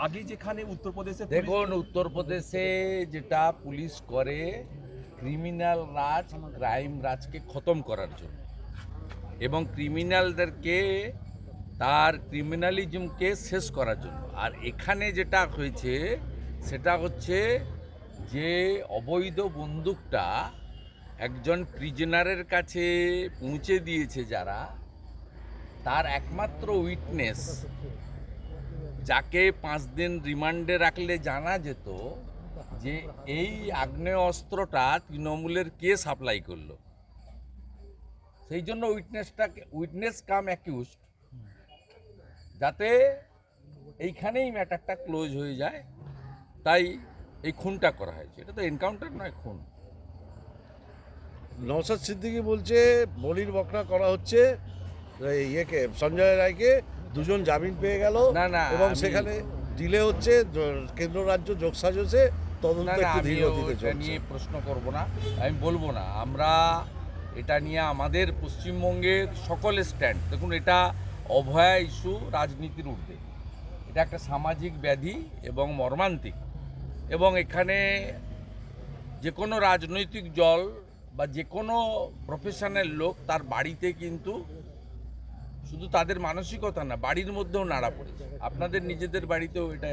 আগে যেখানে উত্তরপ্রদেশে দেখুন, উত্তরপ্রদেশে যেটা পুলিশ করে ক্রিমিনাল রাজ, ক্রাইম রাজকে খতম করার জন্য এবং ক্রিমিনালদেরকে তার ক্রিমিনালিজমকে শেষ করার জন্য। আর এখানে যেটা হয়েছে সেটা হচ্ছে যে অবৈধ বন্দুকটা একজন প্রিজনারের কাছে পৌঁছে দিয়েছে যারা, তার একমাত্র উইটনেস যাকে 5 দিন রিমান্ডে রাখলে জানা যেত যে এই আগ্নেয় অস্ত্রটা তৃণমূলের কে সাপ্লাই করলো, সেই জন্য উইটনেস কাম অ্যাকিউজড, যাতে এইখানেই ম্যাটারটা ক্লোজ হয়ে যায়, তাই এই খুনটা করা হয়েছে। এটা তো এনকাউন্টার নয়, খুন। নওশাদ সিদ্দিকী বলছে বলির বকরা করা হচ্ছে ইয়েকে, সঞ্জয় রায়কে, দুজন জামিন পেয়ে গেল না, না, এবং সেখানে ডিলে হচ্ছে, কেন্দ্র রাজ্য যোগসাজশে তদন্ত একটু ধীর গতিতে চলছে। নিয়ে প্রশ্ন করব না, আমি বলবো না। আমরা এটা নিয়ে আমাদের পশ্চিমবঙ্গের সকলের স্ট্যান্ড। দেখুন, এটা অভয়া ইস্যু, রাজনীতির ঊর্ধ্বে। এটা একটা সামাজিক ব্যাধি এবং মর্মান্তিক, এবং এখানে যে কোনো রাজনৈতিক দল বা যে কোনো প্রফেশনের লোক তার বাড়িতে কিন্তু শুধু তাদের মানসিকতা না, বাড়ির মধ্যেও নাড়া পড়েছে। আপনাদের নিজেদের বাড়িতেও এটা,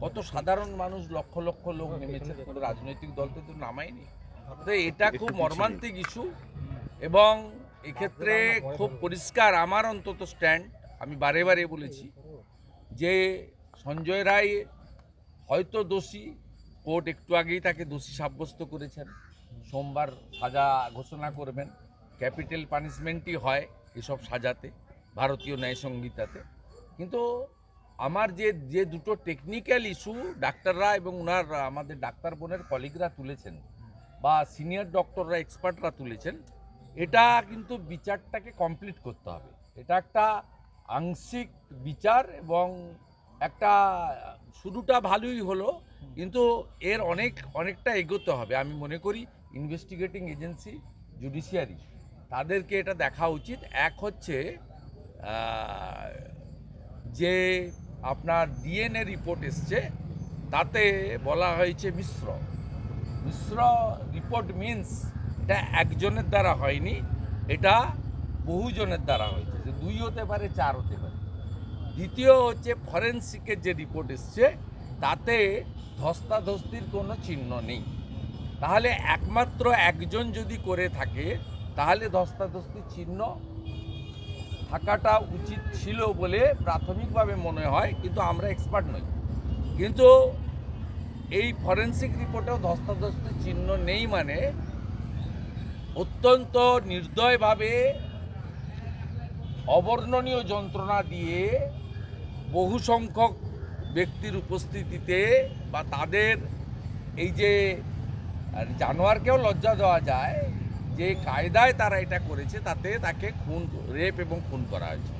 কত সাধারণ মানুষ, লক্ষ লক্ষ লোক নেমেছে, কোনো রাজনৈতিক দলকে তো নামায়নি। তো এটা খুব মর্মান্তিক ইস্যু, এবং এক্ষেত্রে খুব পরিষ্কার আমার অন্তত স্ট্যান্ড। আমি বারে বারে বলেছি যে সঞ্জয় রায় হয়তো দোষী, কোর্ট একটু আগেই তাকে দোষী সাব্যস্ত করেছেন, সোমবার সাজা ঘোষণা করবেন। ক্যাপিটাল পানিশমেন্টই হয় এসব সাজাতে, ভারতীয় ন্যায় সংহিতাতে। কিন্তু আমার যে দুটো টেকনিক্যাল ইস্যু ডাক্তাররা এবং ওনার আমাদের ডাক্তার বোনের কলিগরা তুলেছেন, বা সিনিয়র ডক্টররা, এক্সপার্টরা তুলেছেন, এটা কিন্তু বিচারটাকে কমপ্লিট করতে হবে। এটা একটা আংশিক বিচার, এবং একটা শুরুটা ভালোই হলো, কিন্তু এর অনেকটা এগোতে হবে। আমি মনে করি ইনভেস্টিগেটিং এজেন্সি, জুডিশিয়ারি, তাদেরকে এটা দেখা উচিত। এক হচ্ছে যে আপনার ডিএনএ রিপোর্ট এসছে, তাতে বলা হয়েছে মিশ্র রিপোর্ট। মিন্স এটা একজনের দ্বারা হয়নি, এটা বহুজনের দ্বারা হয়েছে, যে 2 হতে পারে, 4 হতে পারে। দ্বিতীয় হচ্ছে ফরেনসিকের যে রিপোর্ট এসছে, তাতে ধস্তাধস্তির কোনো চিহ্ন নেই। তাহলে একমাত্র একজন যদি করে থাকে, তাহলে ধস্তাধস্তির চিহ্ন থাকাটা উচিত ছিল বলে প্রাথমিকভাবে মনে হয়, কিন্তু আমরা এক্সপার্ট নই। কিন্তু এই ফরেনসিক রিপোর্টেও ধস্তাধস্তির চিহ্ন নেই, মানে অত্যন্ত নির্দয়ভাবে অবর্ণনীয় যন্ত্রণা দিয়ে বহু সংখ্যক ব্যক্তির উপস্থিতিতে, বা তাদের এই যে জানোয়ারকেও লজ্জা দেওয়া যায় যে কায়দায় তারা এটা করেছে, তাতে তাকে রেপ এবং খুন করা হয়েছে।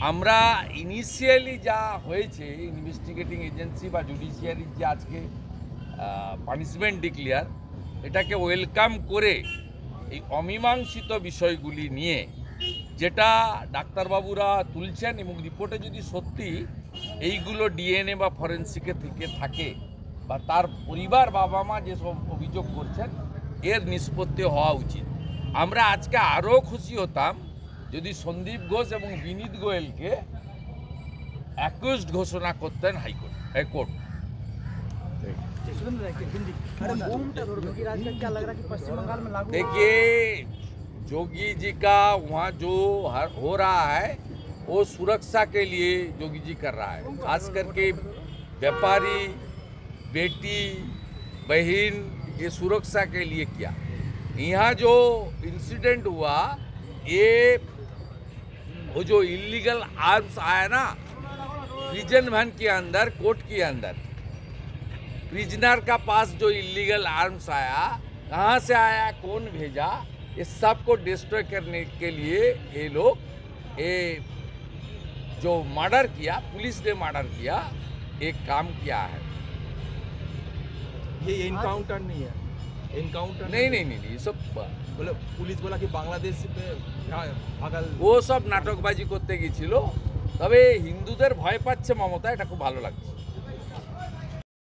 আমরা ইনিশিয়ালি যা হয়েছে, ইনভেস্টিগেটিং এজেন্সি বা জুডিশিয়ারির যে আজকে পানিশমেন্ট ডিক্লেয়ার, এটাকে ওয়েলকাম করে এই অমীমাংসিত বিষয়গুলি নিয়ে যেটা ডাক্তারবাবুরা তুলছেন, এবং রিপোর্টে যদি সত্যি এইগুলো ডিএনএ বা ফরেনসিকে থেকে থাকে, বা তার পরিবার, বাবা মা যেসব অভিযোগ করছেন, এর নিষ্পত্তি হওয়া উচিত। আমরা আজকে আরও খুশি হতাম যদি সন্দীপ ঘোষ এবং বিনীত গোয়েলকে অ্যাকিউজড ঘোষণা করতেন হাইকোর্ট। देखिए, जोगी जी का वहाँ जो हो रहा है, वो सुरक्षा के लिए जोगी जी कर रहा है। खास करके व्यापारी, बेटी, बहन, ये सुरक्षा के लिए किया। यहाँ जो इंसिडेंट हुआ, ये वो जो इलीगल आर्म्स आया ना प्रिजन वैन के अंदर, कोर्ट के अंदर, प्रिजनर का पास जो इलीगल आर्म्स आया, कहाँ से आया, कौन भेजा, ये सब को डिस्ट्रॉय करने के लिए ये लोग ये जो मर्डर किया, पुलिस ने मर्डर किया, एक काम किया है। ये एनकाउंटर नहीं है, एनकाउंटर नहीं, ये सब बोले, पुलिस बोला कि बांग्लादेश पे भागल। वो सब नाटकबाजी करते গিয়েছিল, তবে হিন্দুদের ভয় পাচ্ছে মমতা, এটা খুব ভালো লাগছে।